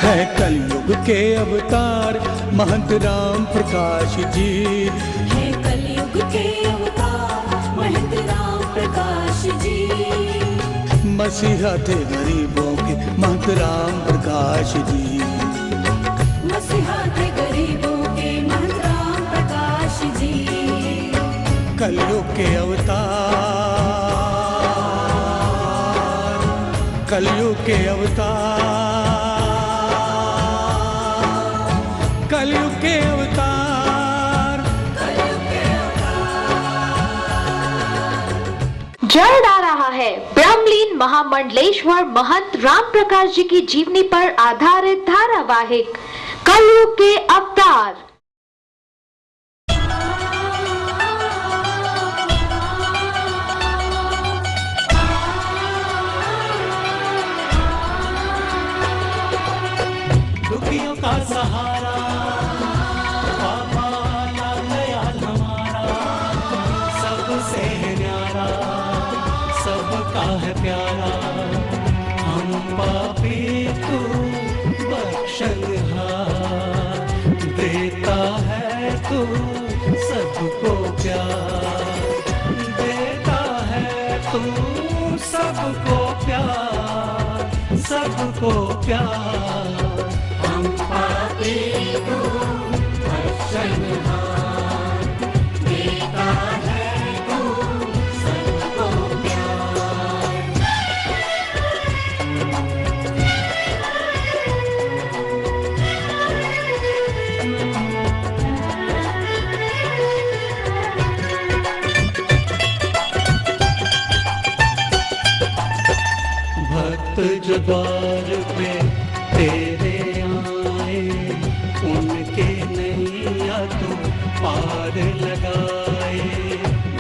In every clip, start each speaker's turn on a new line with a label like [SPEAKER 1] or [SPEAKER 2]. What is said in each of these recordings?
[SPEAKER 1] है कलयुग के अवतार महंत राम प्रकाश जी।
[SPEAKER 2] है कलयुग के अवतार महंत राम प्रकाश जी।
[SPEAKER 1] मसीहा थे गरीबों के महंत राम प्रकाश जी।
[SPEAKER 2] मसीहा थे गरीबों के महंत राम प्रकाश जी।
[SPEAKER 1] कलयुग के अवतार, कलयुग के अवतार, कलयुग के अवतार,
[SPEAKER 2] कलयुग के
[SPEAKER 3] जल आ रहा है ब्रह्मलीन महामंडलेश्वर महंत राम प्रकाश जी की जीवनी पर आधारित धारावाहिक कलयुग के अवतार।
[SPEAKER 1] दुखियों का सहारा बाबा लाल दयाल हमारा, सबसे न्यारा सबका है प्यारा। हम पापी को बख्शनहार, देता है तू सबको प्यार, देता है तू सबको प्यार, सबको प्यार। हम पापी को बख्शनहार, देता है तू सबको प्यार। भक्त जो द्वार पे तेरे आए, उनके नैया तू पार लगाए।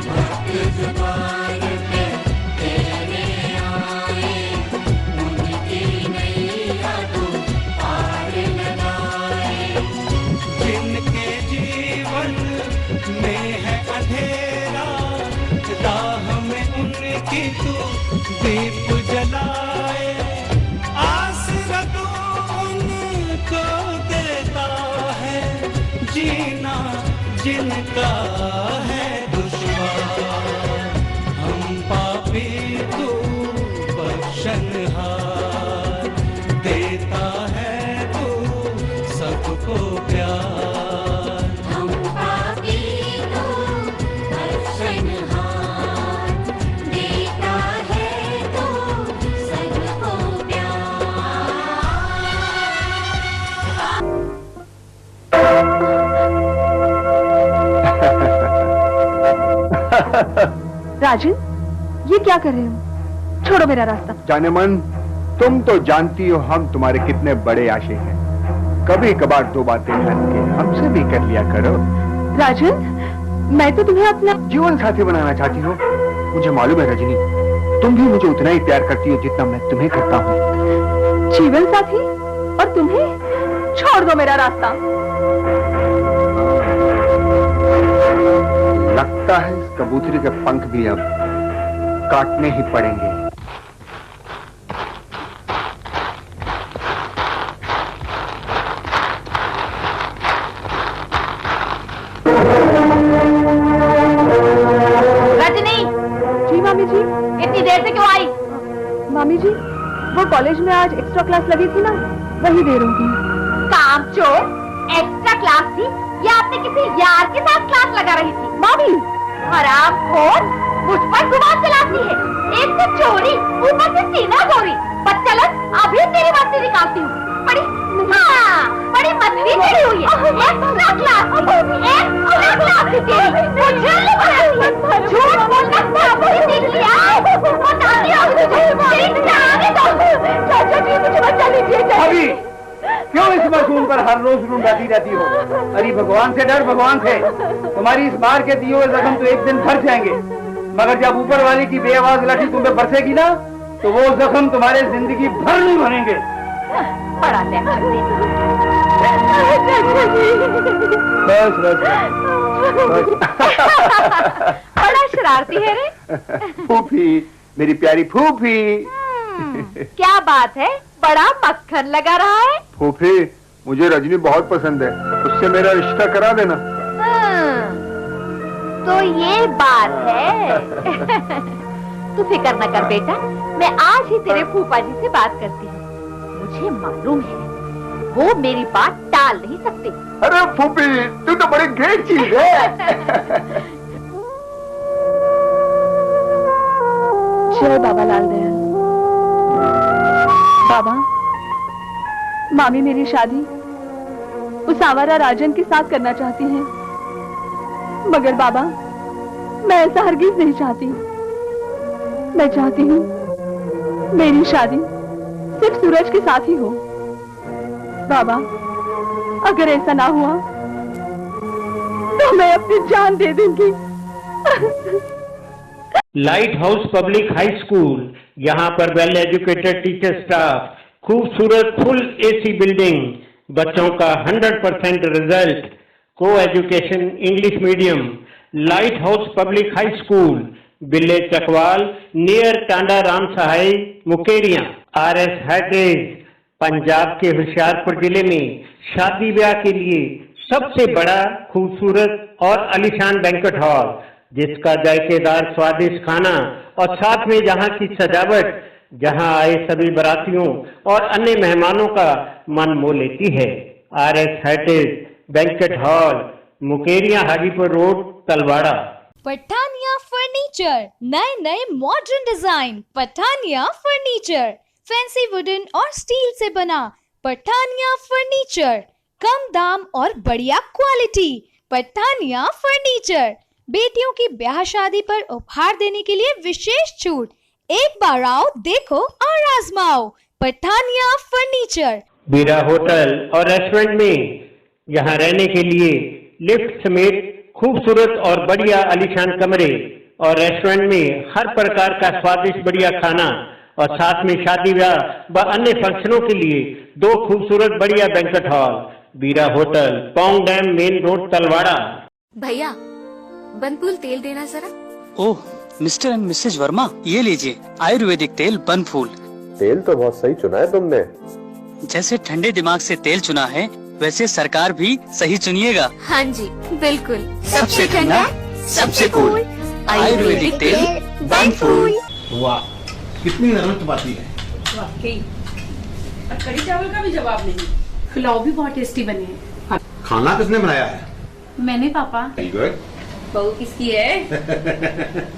[SPEAKER 1] भक्त जो द्वार पे तेरे आए, उनकी नैया तू पार लगाए। जिनके जीवन में है अंधेरा, राह में उनकी तू दीप जलाए। आसरा तू उनको देता है, जीना जिनका है दुश्वार। हम पापी तू बख्शनहार, देता है तू सबको प्यार।
[SPEAKER 2] हम पापी को बख्शनहार, देता है तू सबको प्यार।
[SPEAKER 4] राजन, ये क्या कर रहे हो? छोड़ो मेरा रास्ता।
[SPEAKER 5] जाने मन, तुम तो जानती हो हम तुम्हारे कितने बड़े आशिक हैं। कभी कभार दो बातें हटके हमसे भी कर लिया करो।
[SPEAKER 4] राजन, मैं तो तुम्हें अपना
[SPEAKER 5] जीवन साथी बनाना चाहती हो। मुझे मालूम है रजनी, तुम भी मुझे उतना ही प्यार करती हो जितना मैं तुम्हें करता हूँ।
[SPEAKER 4] जीवन साथी और तुम्हें? छोड़ दो मेरा रास्ता।
[SPEAKER 5] लगता है इस कबूतरी के पंख भी अब काटने ही पड़ेंगे।
[SPEAKER 4] रजनी! जी मामी जी। इतनी देर से क्यों आई? मामी जी, वो कॉलेज में आज एक्स्ट्रा क्लास लगी थी ना, वही दे रही थी। कामचोर! एक्स्ट्रा क्लास थी या आपने किसी यार के साथ क्लास लगा रही थी? मामी! हरामखोर! मुझ पर जुबान चलाती है। एक तो चोरी, ऊपर से सीना गोरी। बच्चलन, अभी तेरी मस्ती निकालती हूँ। बड़ी बड़ी मस्ती चढ़ी हुई है। एक्स्ट्रा क्लास थी तेरी। मुझे लगाती है। झूठ बोलना काबू सीख लिया। बताती हूँ तुझे। चाचा जी, मुझे बचा लीजिए।
[SPEAKER 5] अभी क्यों इस मासूम पर हर रोज ढूंढती रहती हो? अरे भगवान से डर, भगवान से। तुम्हारी इस बार के दिए हुए जख्म तो एक दिन भर जाएंगे, मगर जब ऊपर वाले की बेआवाज लाठी तुम पे बरसेगी ना, तो वो जख्म तुम्हारे जिंदगी भर नहीं भरेंगे।
[SPEAKER 4] बड़ा
[SPEAKER 5] बस बस
[SPEAKER 4] बड़ा शरारती है रे।
[SPEAKER 5] फूफी, मेरी प्यारी फूफी।
[SPEAKER 4] क्या बात है, बड़ा मक्खन लगा रहा है।
[SPEAKER 6] फूफी, मुझे रजनी बहुत पसंद है, उससे मेरा रिश्ता करा देना।
[SPEAKER 4] तो ये बात है। तू फिक्र न कर बेटा, मैं आज ही तेरे फूफा जी से बात करती हूँ। मुझे मालूम है वो मेरी बात टाल नहीं सकते।
[SPEAKER 6] अरे फूफी, तू तो बड़ी ग्रेट चीज है।
[SPEAKER 4] जय बाबा लाल दयाल। बाबा, मामी मेरी शादी उस आवारा राजन के साथ करना चाहती हैं, मगर बाबा मैं ऐसा हरगिज नहीं चाहती। मैं चाहती हूँ मेरी शादी सिर्फ सूरज के साथ ही हो। बाबा, अगर ऐसा ना हुआ तो मैं अपनी जान दे दूंगी।
[SPEAKER 7] Light house public high school, यहाँ पर वेल एजुकेटेड टीचर स्टाफ, खूबसूरत फुल एसी बिल्डिंग, बच्चों का 100% result, coeducation English medium. Light house public high school, बिल्ले Chakwal, near Tanda Ram Sahai, Mukerian. RS heritage, Punjab के होशियारपुर जिले में शादी ब्याह के लिए सबसे बड़ा, खूबसूरत और आलीशान बैंक्वेट हॉल, जिसका जायकेदार स्वादिष्ट खाना और साथ में जहां की सजावट जहां आए सभी बारातियों और अन्य मेहमानों का मन मोह लेती है। RS heritage banquet hall, Mukerian, Hajipur road, Talwara.
[SPEAKER 8] Pathania furniture, नए नए modern design. Pathania furniture, fancy wooden और स्टील से बना। पठानिया फर्नीचर, कम दाम और बढ़िया क्वालिटी। पठानिया फर्नीचर, बेटियों की ब्याह शादी पर उपहार देने के लिए विशेष छूट। एक बार आओ, देखो और आजमाओ। पठानिया फर्नीचर।
[SPEAKER 7] बीरा होटल और रेस्टोरेंट में यहाँ रहने के लिए लिफ्ट समेत खूबसूरत और बढ़िया आलीशान कमरे, और रेस्टोरेंट में हर प्रकार का स्वादिष्ट बढ़िया खाना, और साथ में शादी ब्याह व अन्य फंक्शनों के लिए 2 खूबसूरत बढ़िया बैंक्वेट हॉल। बीरा hotel, Pong dam main road, Talwara.
[SPEAKER 9] भैया, बनफूल तेल देना जरा।
[SPEAKER 10] ओह, मिस्टर एंड मिसेज वर्मा, ये लीजिए आयुर्वेदिक तेल बनफूल।
[SPEAKER 6] तेल तो बहुत सही चुना है तुमने।
[SPEAKER 10] जैसे ठंडे दिमाग से तेल चुना है, वैसे सरकार भी सही चुनिएगा।
[SPEAKER 9] हाँ जी, बिल्कुल।
[SPEAKER 10] सबसे ठंडा, सबसे कूल, आयुर्वेदिक तेल बनफूल।
[SPEAKER 5] वाह, कितनी नरम चपाती है।
[SPEAKER 2] वाकई, और कड़ी चावल का भी जवाब नहीं। पुलाव भी बहुत टेस्टी बने हैं।
[SPEAKER 5] खाना किसने बनाया है?
[SPEAKER 2] मैंने पापा।
[SPEAKER 5] गुड।
[SPEAKER 2] बहू किसकी है?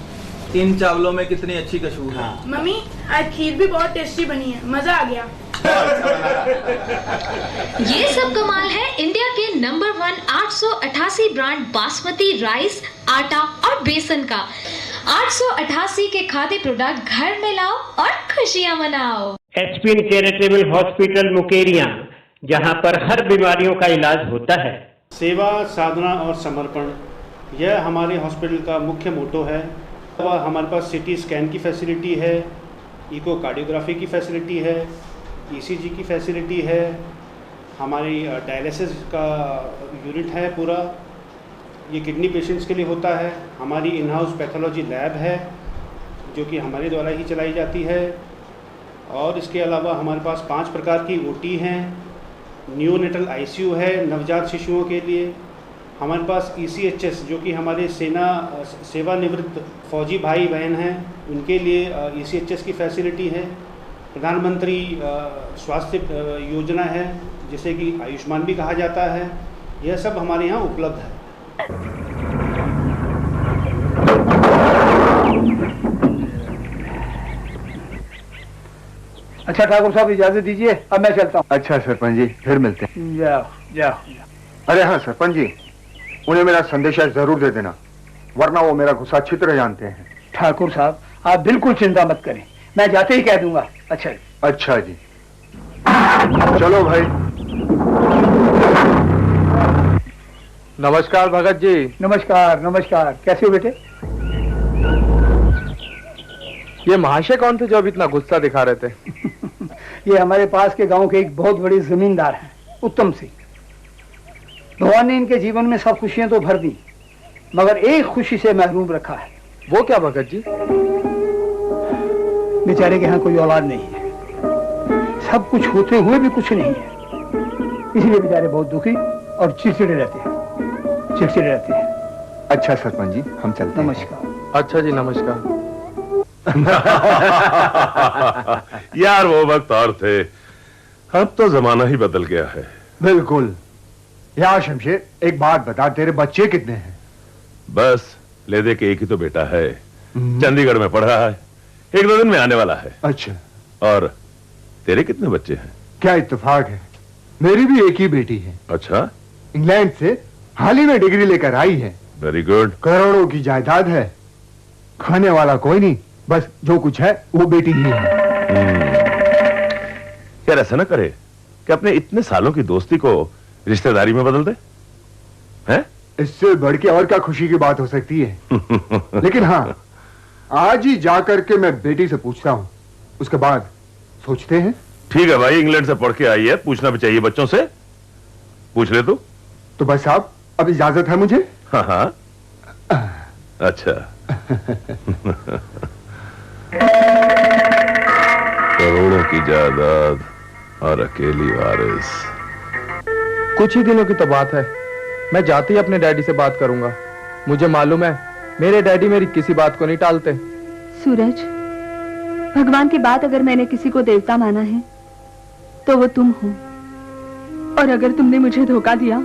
[SPEAKER 11] इन चावलों में कितनी अच्छी खुशबू है।
[SPEAKER 2] मम्मी, आज खीर भी बहुत टेस्टी बनी है, मजा आ गया।
[SPEAKER 3] ये सब कमाल है इंडिया के नंबर 1 888 ब्रांड बासमती राइस, आटा और बेसन का। 888 के खाद्य प्रोडक्ट घर में लाओ और खुशियाँ मनाओ।
[SPEAKER 7] एचपीएन चैरिटेबल हॉस्पिटल, मुकेरिया, जहाँ पर हर बीमारियों का इलाज होता है।
[SPEAKER 12] सेवा, साधना और समर्पण, यह हमारे हॉस्पिटल का मुख्य मोटो है। हमारे पास सिटी स्कैन की फैसिलिटी है, इकोकार्डियोग्राफी की फैसिलिटी है, ईसीजी की फैसिलिटी है, हमारी डायलिसिस का यूनिट है पूरा, ये किडनी पेशेंट्स के लिए होता है। हमारी इन हाउस पैथोलॉजी लैब है जो कि हमारे द्वारा ही चलाई जाती है, और इसके अलावा हमारे पास 5 प्रकार की ओटी हैं। न्यूनेटल आईसीयू है नवजात शिशुओं के लिए। हमारे पास ECHS, जो कि हमारे सेवानिवृत्त फौजी भाई बहन हैं, उनके लिए ECHS की फैसिलिटी है। प्रधानमंत्री स्वास्थ्य योजना है, जिसे कि आयुष्मान भी कहा जाता है। यह सब हमारे यहाँ उपलब्ध है।
[SPEAKER 5] अच्छा ठाकुर साहब, इजाजत दीजिए, अब मैं चलता हूँ।
[SPEAKER 6] अच्छा सरपंच जी, फिर मिलते हैं।
[SPEAKER 5] जाओ जाओ।
[SPEAKER 6] अरे हाँ सरपंच जी, उन्हें मेरा संदेशा जरूर दे देना, वरना वो मेरा गुस्सा अच्छी तरह जानते हैं।
[SPEAKER 5] ठाकुर साहब, आप बिल्कुल चिंता मत करें, मैं जाते ही कह दूंगा। अच्छा
[SPEAKER 6] अच्छा जी, चलो भाई। नमस्कार भगत जी।
[SPEAKER 5] नमस्कार नमस्कार, कैसे हो बेटे?
[SPEAKER 6] ये महाशय कौन थे जो अभी इतना गुस्सा दिखा रहे थे?
[SPEAKER 5] ये हमारे पास के गांव के एक बहुत बड़े जमींदार हैं, उत्तम सिंह। भगवान ने इनके जीवन में सब खुशियां तो भर दी, मगर एक खुशी से महरूम रखा है।
[SPEAKER 6] वो क्या भगत जी?
[SPEAKER 5] बेचारे के यहाँ कोई औलाद नहीं है, सब कुछ होते हुए भी कुछ नहीं है, इसलिए बेचारे बहुत दुखी और चिड़चिड़े रहते हैं।
[SPEAKER 6] अच्छा सरपंच जी, हम चलते हैं।
[SPEAKER 5] नमस्कार।
[SPEAKER 13] अच्छा जी, नमस्कार। यार वो वक्त और थे, अब तो जमाना ही बदल गया है।
[SPEAKER 6] बिल्कुल। यार शमशेर, एक बात बता, तेरे बच्चे कितने हैं?
[SPEAKER 13] बस ले दे के एक ही तो बेटा है, चंडीगढ़ में पढ़ रहा है, 1-2 दिन में आने वाला है।
[SPEAKER 6] अच्छा।
[SPEAKER 13] और तेरे कितने बच्चे हैं?
[SPEAKER 6] क्या इत्तेफाक है, मेरी भी एक ही बेटी है।
[SPEAKER 13] अच्छा।
[SPEAKER 6] इंग्लैंड से हाल ही में डिग्री लेकर आई है।
[SPEAKER 13] Very good.
[SPEAKER 6] करोड़ों की जायदाद है, खाने वाला कोई नहीं, बस जो कुछ है वो बेटी ही है।
[SPEAKER 13] यार ऐसा ना करे कि अपने इतने सालों की दोस्ती को रिश्तेदारी में बदल दे, हैं?
[SPEAKER 6] इससे बढ़ के और क्या खुशी की बात हो सकती है। लेकिन हाँ, आज ही जाकर के मैं बेटी से पूछता हूँ, उसके बाद सोचते हैं।
[SPEAKER 13] ठीक है भाई, इंग्लैंड से पढ़ के आई है, पूछना भी चाहिए बच्चों से। पूछ ले तू।
[SPEAKER 6] तो बस साहब, अब इजाजत है मुझे?
[SPEAKER 13] हाँ हाँ। अच्छा। करोड़ों की जायदाद और अकेली वारिस।
[SPEAKER 14] कुछ ही दिनों की तो बात है, मैं जाते ही अपने डैडी से बात करूंगा। मुझे मालूम है मेरे डैडी मेरी किसी बात को नहीं टालते।
[SPEAKER 4] सूरज, भगवान के बाद अगर मैंने किसी को देवता माना है तो वो तुम हो, और अगर तुमने मुझे धोखा दिया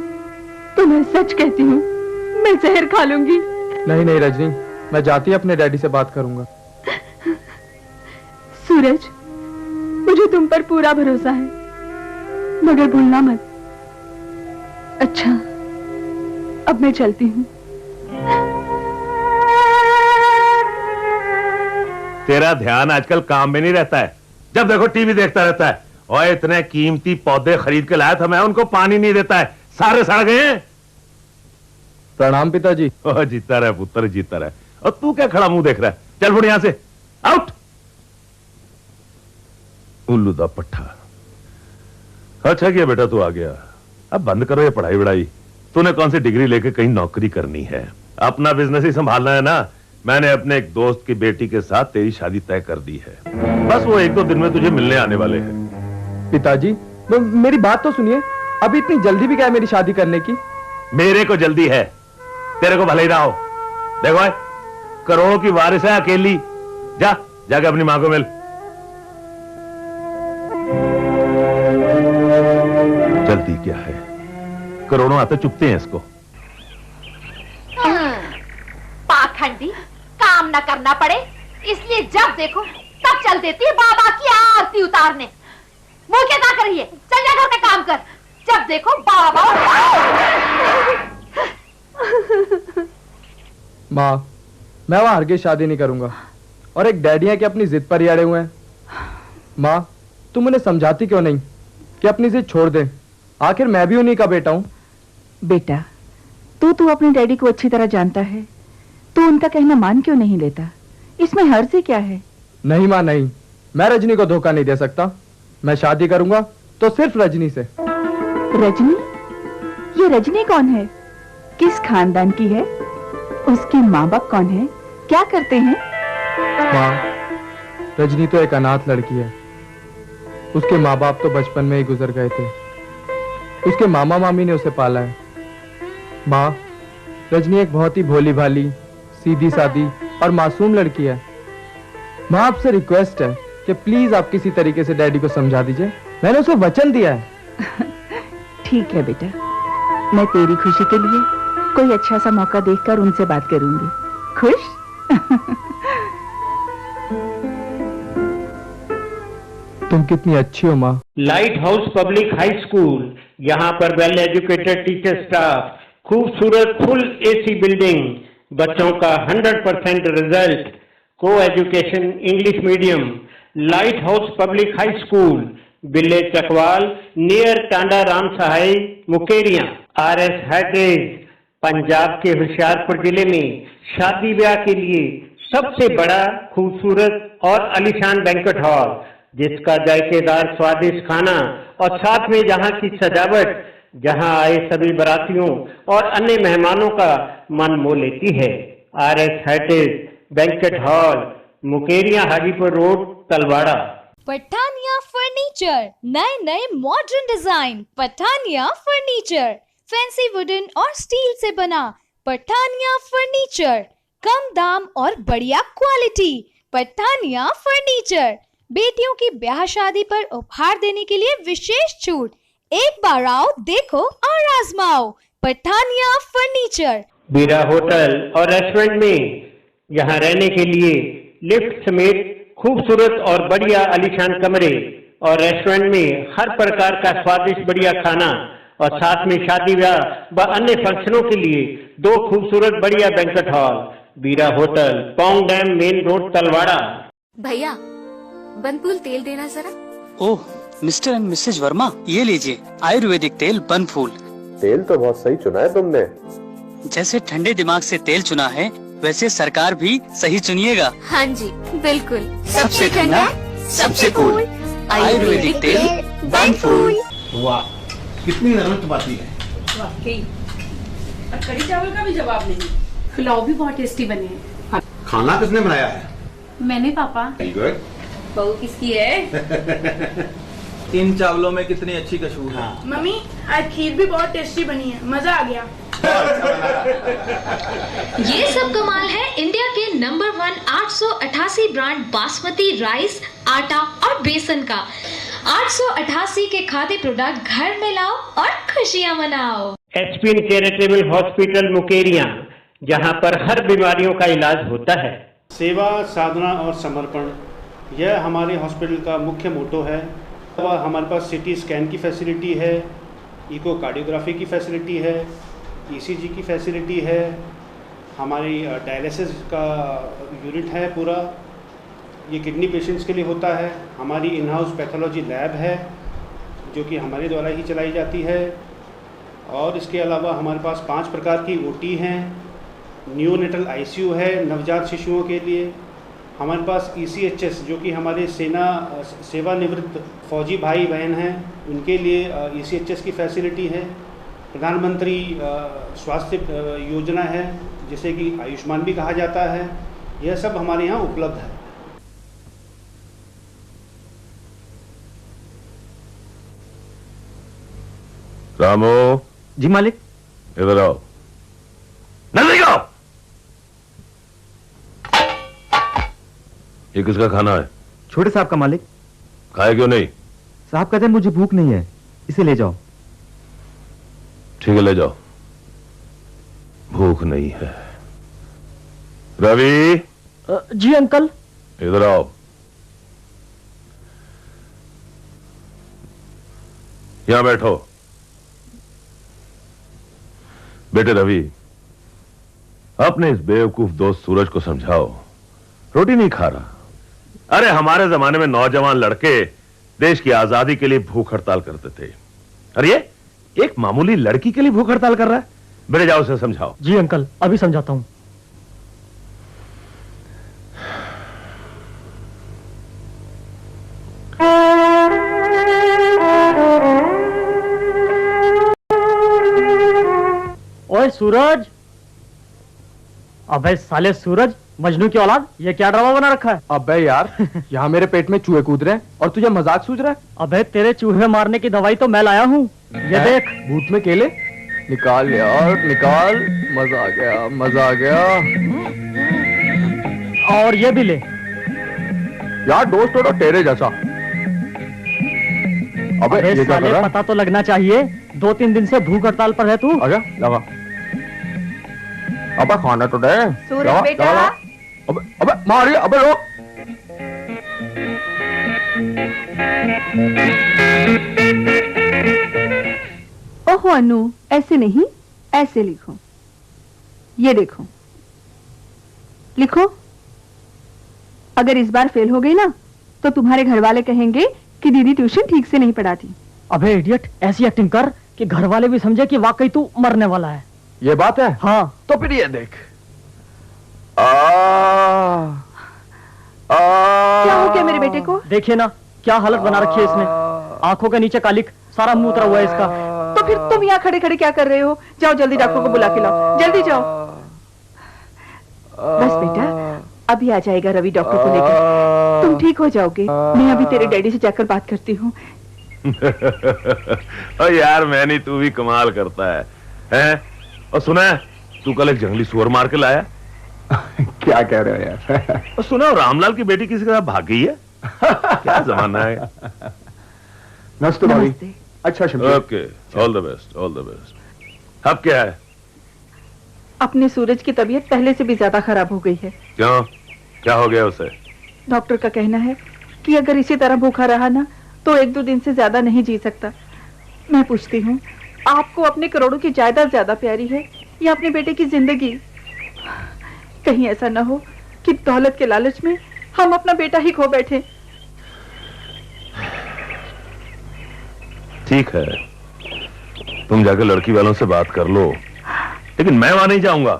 [SPEAKER 4] तो मैं सच कहती हूँ, मैं जहर खा लूंगी।
[SPEAKER 14] नहीं नहीं रजनी, मैं जाती ही अपने डैडी से बात करूंगा।
[SPEAKER 4] सूरज, मुझे तुम पर पूरा भरोसा है, मगर भूलना मत। अच्छा, अब मैं चलती हूँ।
[SPEAKER 13] तेरा ध्यान आजकल काम में नहीं रहता है, जब देखो टीवी देखता रहता है। और इतने कीमती पौधे खरीद के लाया था मैं, उनको पानी नहीं देता है, सारे सड़ गए हैं।
[SPEAKER 14] प्रणाम पिताजी।
[SPEAKER 13] जीता रहे पुत्र, जीता रहे। और तू क्या खड़ा मुंह देख रहा है? चल फुट यहां से, आउट। उल्लू दा पट्ठा। अच्छा किया बेटा तू आ गया, अब बंद करो ये पढ़ाई वढ़ाई। तूने कौन सी डिग्री लेके कहीं नौकरी करनी है, अपना बिजनेस ही संभालना है ना। मैंने अपने एक दोस्त की बेटी के साथ तेरी शादी तय कर दी है, बस वो 1-2 दिन में तुझे मिलने आने वाले हैं।
[SPEAKER 14] पिताजी मेरी बात तो सुनिए, अभी इतनी जल्दी भी क्या है मेरी शादी करने की?
[SPEAKER 13] मेरे को जल्दी है, तेरे को भले ही ना हो। देखो भाई, करोड़ों की वारिस है, अकेली। जा जाके अपनी मां को मिल। जल्दी क्या है, करोड़ों आते चुपते हैं इसको।
[SPEAKER 4] पाखंडी, काम न करना पड़े इसलिए जब देखो तब चल देती है बाबा की आरती उतारने। मुंह क्या कर रही है, चल जा घर का काम कर। जब देखो बाबा।
[SPEAKER 14] माँ, मैं वहां हरगिज शादी नहीं करूंगा, और एक डैडी है कि अपनी जिद पर ही अड़े हुए हैं। माँ, तुम उन्हें समझाती क्यों नहीं कि अपनी जिद छोड़ दे? आखिर मैं भी उन्हीं का बेटा हूँ।
[SPEAKER 15] बेटा, तू अपने डैडी को अच्छी तरह जानता है, तो उनका कहना मान क्यों नहीं लेता? इसमें हर्ज ही क्या है?
[SPEAKER 14] नहीं माँ नहीं, मैं रजनी को धोखा नहीं दे सकता। मैं शादी करूंगा तो सिर्फ रजनी से।
[SPEAKER 15] रजनी? ये रजनी कौन है? किस खानदान की है? उसके माँ बाप कौन है? क्या करते हैं?
[SPEAKER 14] माँ, रजनी तो एक अनाथ लड़की है। उसके माँ बाप तो बचपन में ही गुजर गए थे। उसके मामा मामी ने उसे पाला है। माँ, रजनी एक बहुत ही भोली भाली, सीधी सादी और मासूम लड़की है। माँ, आपसे रिक्वेस्ट है कि प्लीज आप किसी तरीके से डैडी को समझा दीजिए। मैंने उसे वचन दिया है।
[SPEAKER 15] ठीक है बेटा, मैं तेरी खुशी के लिए कोई अच्छा सा मौका देखकर उनसे बात करूंगी। खुश?
[SPEAKER 14] तुम कितनी अच्छी हो माँ।
[SPEAKER 7] Light house public high school, यहाँ पर वेल एजुकेटेड टीचर स्टाफ, खूबसूरत फुल एसी बिल्डिंग, बच्चों का 100% result, coeducation English medium. Light house public high school, village Chakwal, near Tanda Ram Sahai, Mukerian. RS heritage, Punjab के होशियारपुर जिले में शादी ब्याह के लिए सबसे बड़ा, खूबसूरत और आलीशान बैंक्वेट हॉल, जिसका जायकेदार स्वादिष्ट खाना और साथ में जहां की सजावट, जहां आए सभी बारातियों और अन्य मेहमानों का मन मोह लेती है। RS heritage banquet hall, Mukerian, Hajipur road, Talwara.
[SPEAKER 8] Pathania furniture, नए नए modern design. Pathania furniture, fancy wooden और स्टील से बना। पठानिया फर्नीचर, कम दाम और बढ़िया क्वालिटी। पठानिया फर्नीचर, बेटियों की ब्याह शादी पर उपहार देने के लिए विशेष छूट। एक बार आओ, देखो और आजमाओ। पठानिया फर्नीचर।
[SPEAKER 7] बीरा होटल और रेस्टोरेंट में यहाँ रहने के लिए लिफ्ट समेत खूबसूरत और बढ़िया आलीशान कमरे और रेस्टोरेंट में हर प्रकार का स्वादिष्ट बढ़िया खाना और साथ में शादी ब्याह व अन्य फंक्शनों के लिए 2 खूबसूरत बढ़िया बैंक्वेट हॉल। बीरा hotel, Pong dam main road, Talwara.
[SPEAKER 9] भैया बनफूल तेल देना जरा।
[SPEAKER 10] ओह मिस्टर एंड मिसेज वर्मा, ये लीजिए आयुर्वेदिक तेल बनफूल।
[SPEAKER 16] तेल तो बहुत सही चुना है तुमने।
[SPEAKER 10] जैसे ठंडे दिमाग से तेल चुना है, वैसे सरकार भी सही चुनिएगा।
[SPEAKER 9] हाँ जी बिल्कुल,
[SPEAKER 10] सबसे ठंडा, सबसे कूल आयुर्वेदिक तेल बनफूल।
[SPEAKER 11] वाह, कितनी नरम बाती है।
[SPEAKER 17] वाकई, और कड़ी चावल का भी जवाब नहीं। पुलाव भी बहुत टेस्टी बने हैं।
[SPEAKER 11] खाना किसने बनाया है?
[SPEAKER 17] मैंने पापा।
[SPEAKER 11] Very good.
[SPEAKER 17] बहू किसकी है?
[SPEAKER 11] इन चावलों में कितनी अच्छी खुशबू है।
[SPEAKER 18] मम्मी आज खीर भी बहुत टेस्टी बनी है, मजा आ गया।
[SPEAKER 3] ये सब कमाल है इंडिया के नंबर 1 888 ब्रांड बासमती राइस, आटा और बेसन का। 888 के खाद्य प्रोडक्ट घर में लाओ और खुशियां मनाओ।
[SPEAKER 7] एचपीएन चैरिटेबल हॉस्पिटल मुकेरिया, जहां पर हर बीमारियों का इलाज होता है।
[SPEAKER 12] सेवा, साधना और समर्पण, यह हमारे हॉस्पिटल का मुख्य मोटो है। हमारे पास सिटी स्कैन की फैसिलिटी है, इको कार्डियोग्राफी की फैसिलिटी है, ईसीजी की फैसिलिटी है, हमारी डायलिसिस का यूनिट है पूरा, ये किडनी पेशेंट्स के लिए होता है। हमारी इन हाउस पैथोलॉजी लैब है जो कि हमारे द्वारा ही चलाई जाती है। और इसके अलावा हमारे पास 5 प्रकार की ओटी हैं, न्यूनेटल आईसीयू है नवजात शिशुओं के लिए। हमारे पास ईसीएचएस जो कि हमारे सेवानिवृत्त फौजी भाई बहन हैं उनके लिए ईसीएचएस की फैसिलिटी है। प्रधानमंत्री स्वास्थ्य योजना है जिसे कि आयुष्मान भी कहा जाता है। यह सब हमारे यहाँ उपलब्ध है।
[SPEAKER 13] रामो।
[SPEAKER 19] जी मालिक।
[SPEAKER 13] इधर आओ। नजदीक आओ। ये किसका खाना है?
[SPEAKER 19] छोटे साहब का मालिक।
[SPEAKER 13] खाए क्यों नहीं?
[SPEAKER 19] साहब कहते हैं मुझे भूख नहीं है, इसे ले जाओ।
[SPEAKER 13] ठीक है ले जाओ। भूख नहीं है। रवि।
[SPEAKER 19] जी अंकल।
[SPEAKER 13] इधर आओ। यहां बैठो। बेटे रवि, अपने इस बेवकूफ दोस्त सूरज को समझाओ, रोटी नहीं खा रहा। अरे हमारे जमाने में नौजवान लड़के देश की आजादी के लिए भूख हड़ताल करते थे, अरे ये एक मामूली लड़की के लिए भूख हड़ताल कर रहा है। बेटे जाओ उसे समझाओ।
[SPEAKER 19] जी अंकल, अभी समझाता हूं। ओए सूरज। अबे साले सूरज, मजनू की औलाद, ये क्या ड्रामा बना रखा है?
[SPEAKER 14] अबे यार, यहाँ मेरे पेट में चूहे कूद रहे हैं और तुझे मजाक सूझ रहा है?
[SPEAKER 19] अबे तेरे चूहे मारने की दवाई तो मैं लाया हूँ, ये देख।
[SPEAKER 14] भूत में केले निकाल यार निकाल, मजा आ गया मजा आ गया।
[SPEAKER 19] और ये भी ले
[SPEAKER 14] यार, दोस्त थोड़ा तेरे जैसा। अबे ये क्या कर रहा है?
[SPEAKER 19] पता तो लगना चाहिए, 2-3 दिन से भूख हड़ताल पर है तू।
[SPEAKER 14] आजा लगा। अबे खाना तो दे।
[SPEAKER 15] सूरज बेटा।
[SPEAKER 14] अबे अबे मारिए, अबे रोक।
[SPEAKER 15] ओहो अनु, ऐसे नहीं, ऐसे लिखो। ये देखो, लिखो। अगर इस बार फेल हो गई ना तो तुम्हारे घर वाले कहेंगे कि दीदी ट्यूशन ठीक से नहीं पढ़ाती।
[SPEAKER 19] अबे इडियट, ऐसी एक्टिंग कर कि घर वाले भी समझे कि वाकई तू मरने वाला है।
[SPEAKER 14] ये बात है?
[SPEAKER 19] हाँ।
[SPEAKER 14] तो फिर ये देख।
[SPEAKER 15] क्या हो गया मेरे बेटे को?
[SPEAKER 19] देखिए ना क्या हालत बना रखी है इसने, आंखों के नीचे कालिक, सारा मुंह उतरा हुआ है इसका।
[SPEAKER 15] तो फिर तुम यहाँ खड़े खड़े क्या कर रहे हो? जाओ जल्दी डॉक्टर को बुला के लाओ, जल्दी जाओ। बस बेटा, अभी आ जाएगा रवि डॉक्टर को लेकर। तुम ठीक हो जाओगे। मैं अभी तेरे डैडी से जाकर बात करती हूँ।
[SPEAKER 13] यार मैंने तू भी कमाल करता है? और सुना है तू कल एक जंगली सुअर मार के लाया?
[SPEAKER 6] क्या कह रहे हो यार?
[SPEAKER 13] और सुना रामलाल की बेटी किसी के साथ भाग गई है? क्या जमाना है।
[SPEAKER 6] नमस्ते भाभी। अच्छा Shamsher.
[SPEAKER 13] Okay, all the best, all the best. अब क्या है?
[SPEAKER 15] अपने सूरज की तबीयत पहले से भी ज्यादा खराब हो गई है।
[SPEAKER 13] क्यों? क्या हो गया उसे?
[SPEAKER 15] डॉक्टर का कहना है कि अगर इसी तरह भूखा रहा ना तो 1-2 दिन से ज्यादा नहीं जी सकता। मैं पूछती हूँ, आपको अपने करोड़ों की जायदाद ज्यादा प्यारी है या अपने बेटे की जिंदगी? कहीं ऐसा ना हो कि दौलत के लालच में हम अपना बेटा ही खो बैठे।
[SPEAKER 13] ठीक है, तुम जाकर लड़की वालों से बात कर लो, लेकिन मैं वहां नहीं जाऊंगा।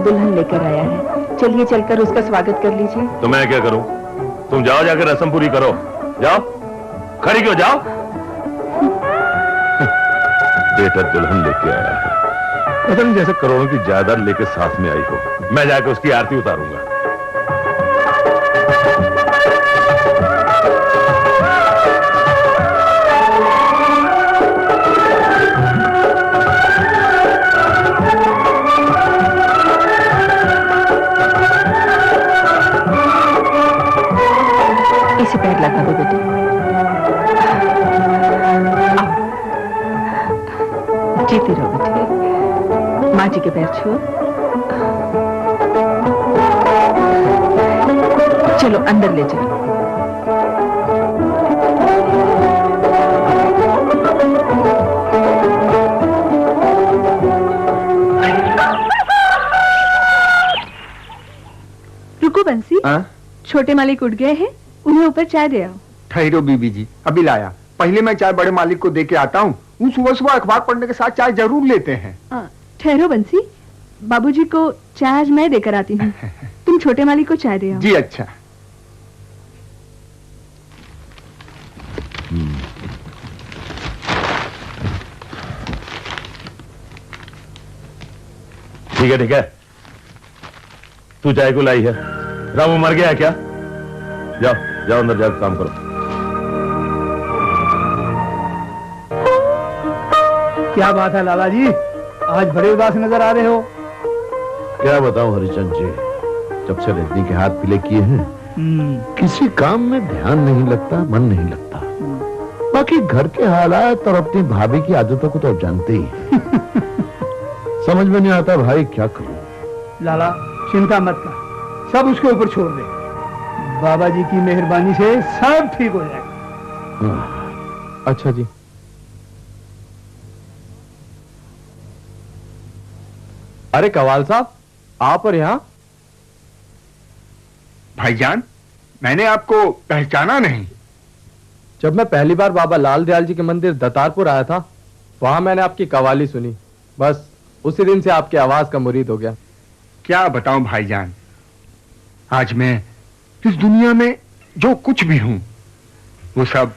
[SPEAKER 15] दुल्हन लेकर आया है, चलिए चलकर उसका स्वागत कर लीजिए।
[SPEAKER 13] तो मैं क्या करूं? तुम जाओ, जाकर रस्म पूरी करो। जाओ, खड़ी क्यों? जाओ। बेटा दुल्हन लेके आया है, पता नहीं जैसे करोड़ों की जायदाद लेकर साथ में आई हो। मैं जाकर उसकी आरती उतारूंगा।
[SPEAKER 15] इसे पैर लगा दो बेटे। जीते रहो बेटे। माँ जी के पैर छुओ। चलो अंदर ले जाओ। रुको बंसी। छोटे मालिक उठ गए हैं, उन्हें ऊपर चाय दे आओ।
[SPEAKER 6] ठहरो बीबी जी, अभी लाया। पहले मैं चाय बड़े मालिक को दे के आता हूँ। वो सुबह सुबह अखबार पढ़ने के साथ चाय जरूर लेते हैं।
[SPEAKER 15] ठहरो बंसी, बाबूजी को चाय आज मैं देकर आती हूँ। तुम छोटे मालिक को चाय दे आओ।
[SPEAKER 6] जी अच्छा।
[SPEAKER 13] ठीक है ठीक है, तू चाय को लाई है। रामू मर गया है क्या? जाओ जाओ अंदर जाकर काम करो।
[SPEAKER 5] क्या बात है लाला जी, आज बड़े उदास नजर आ रहे हो?
[SPEAKER 20] क्या बताऊं हरिचंद जी, जब से रजनी के हाथ पीले किए हैं किसी काम में ध्यान नहीं लगता, मन नहीं लगता। बाकी घर के हालात और अपनी भाभी की आदतों को तो आप जानते ही। समझ में नहीं आता भाई क्या करूं।
[SPEAKER 5] लाला चिंता मत कर, सब उसके ऊपर छोड़ दे। बाबा जी की मेहरबानी से सब ठीक हो जाएगा।
[SPEAKER 14] अच्छा जी। अरे कवाल साहब, आप और यहाँ?
[SPEAKER 6] भाईजान, मैंने आपको पहचाना नहीं।
[SPEAKER 14] जब मैं पहली बार बाबा लाल दयाल जी के मंदिर दतारपुर आया था, वहां मैंने आपकी कवाली सुनी। बस उसी दिन से आपकी आवाज का मुरीद हो गया।
[SPEAKER 6] क्या बताऊं भाईजान, आज मैं इस दुनिया में जो कुछ भी हूं वो सब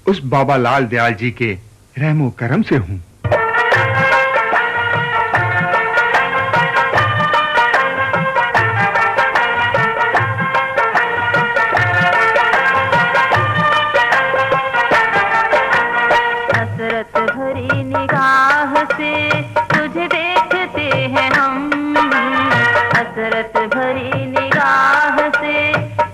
[SPEAKER 6] उस बाबा लाल दयाल जी के रहमो करम से हूं।
[SPEAKER 21] भरी निगाह से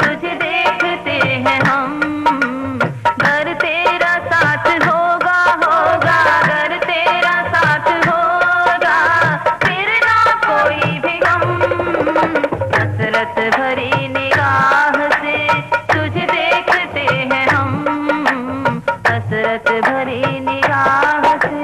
[SPEAKER 21] तुझे देखते हैं हम। अगर तेरा साथ होगा होगा, अगर तेरा साथ होगा फिर ना कोई भी गम। हसरत भरी निगाह से तुझे देखते हैं हम, हसरत भरी निगाह से।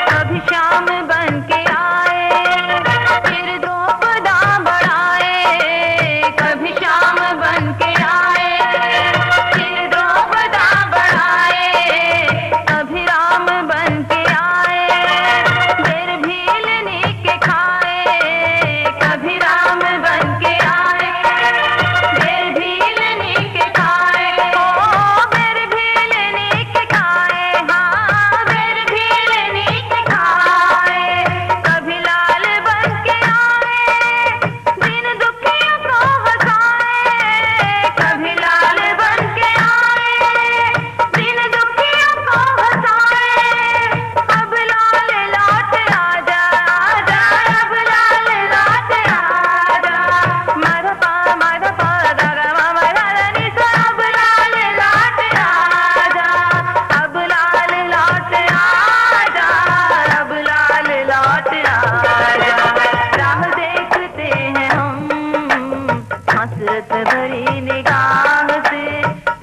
[SPEAKER 21] कभी शाम बन के आए फिर द्रौपदा बढ़ाए, कभी शाम बन के आए फिर द्रौपदा बढ़ाए, कभी राम बन के आए फिर भीलनी के खाए, कभी राम बन के आए फिर भीलनी के खाए, ओ फिर भीलनी के खाए, हाँ फिर भीलनी के खाए। कभी लाल बन के आए दिन दुखियों को हंसाए, कभी लाल बन के आए दिन दुखियों को हंसाए। अब लाल लौट आजा आजा, अब लाल लौट आजा। मरपा दा गा मा मा दा दा नी सा। अब लाल लौट आजा, अब लाल लौट आजा, अब लाल लौट आजा। राह देखते हैं हम हसरत भरी निगाह से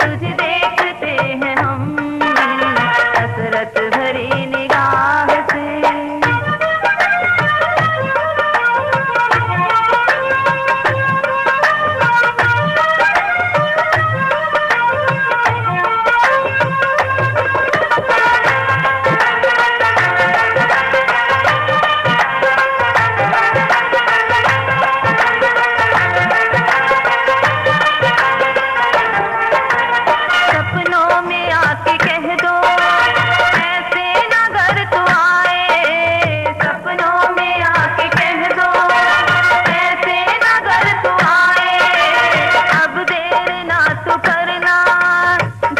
[SPEAKER 21] तुझे देखते हैं हम, हसरत भरी निगाह से। सपनों में आके कह दो ऐसे ना घर तू आए, सपनों में आके कह दो ऐसे ना घर तू आए। अब देर ना तू करना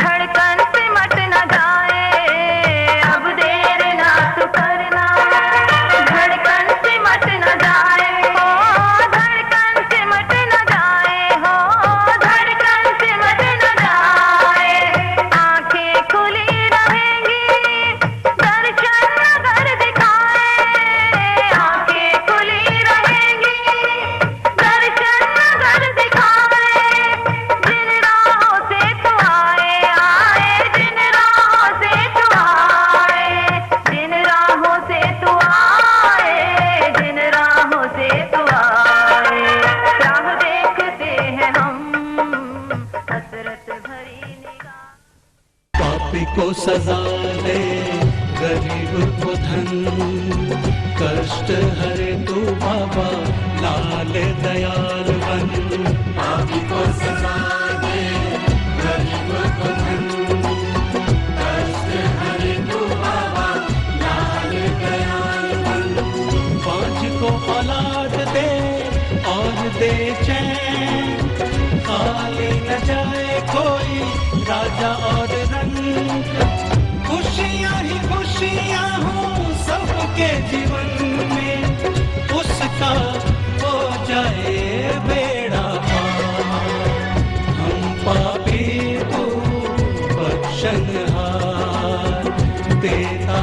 [SPEAKER 21] धड़कन से मट न जाए, अब देर ना तू करना धड़कन से मट न जाए, हो धड़कन से मट न जाए, हो धड़कन से मट न जाए। आंखें खुली रहेंगी दर्शन अगर दिखाए, आंखें खुली रहेंगी दर्शन अगर दिखाए। जिन राहों से तू आए आए, जिन राहों से तू आए, जिन राहों से तू आए, जिन राहों से तू आए। राह देखते हैं हम हसरत भरी निगाह।
[SPEAKER 1] पापी को सजा दे गरीब को धन, कष्ट हरे तू बाबा लाल दयाल बन। पापी को सजा दे गरीब को धन, कष्ट हरे तू बाबा लाल दयाल बन। पांच को औलाद दे और दे चैन, खाली न जाए कोई राजा और रंग। खुशियाँ ही खुशियाँ हों सबके जीवन में, उसका हो जाए बेड़ा पार। हम पापी तू बख्शनहार, देता